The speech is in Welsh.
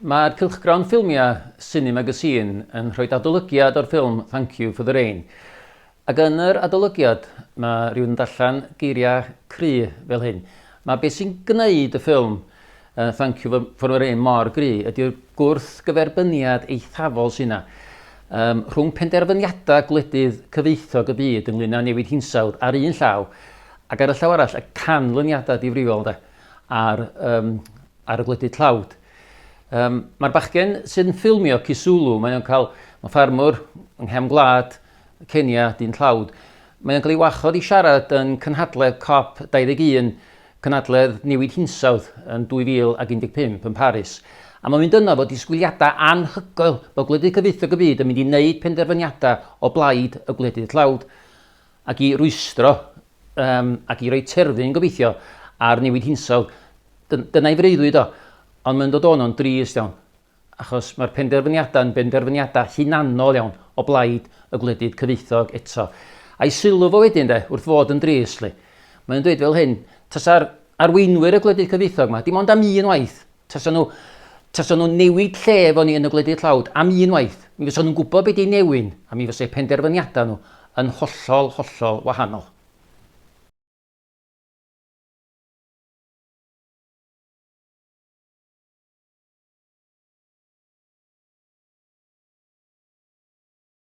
Mae'r cylchgrawn ffilmiau Cine Magazine yn rhoi adolygiad o'r ffilm Thank You for the Rain. Ac yn yr adolygiad mae rhywun yn darllen geiriau cry fel hyn. Mae beth sy'n gwneud y ffilm Thank You for the Rain mor gry ydy'r gwrthgyferbyniad eithafol sy'n yna. Rhwng penderfyniadau gwledydd cyfeithog y byd ynglyn â newid hinsawdd ar un llaw ac ar y llaw arall y canlyniadau difrifol ar y gwledydd tlawd. Mae'r bachgen sy'n ffilmio Kisulu, mae'n ffarmwr yng nghefn gwlad Kenya, dyn tlawd. Mae'n cael ei wachodd i siarad yn cynhadledd COP21, cynhadledd newid hinsawdd yn 2015 yn Paris. A mae'n mynd yno fod disgwyliadau anhygoel bod gwledydd cyfeithog y byd yn mynd i wneud penderfyniadau o blaid y gwledydd tlawd ac i rwystro ac i roi terfyn gobeithio ar newid hinsawdd. Dyna'i freuddwyd o. Ond mae'n dod o'n drist iawn, achos mae'r penderfyniadau yn benderfyniadau hunanol iawn o blaid y gwledydd cyfeithog eto. A'i sylw fo wedyn wrth fod yn drist. Mae'n dweud fel hyn, tasa'r arweinwyr y gwledydd cyfeithog yma, dim ond am un waith. Tasa nhw newid lle fo ni yn y gwledydd tlawd am un waith. Mi fysa nhw'n gwybod beth i newin, a mi fysa penderfyniadau nhw yn hollol wahanol.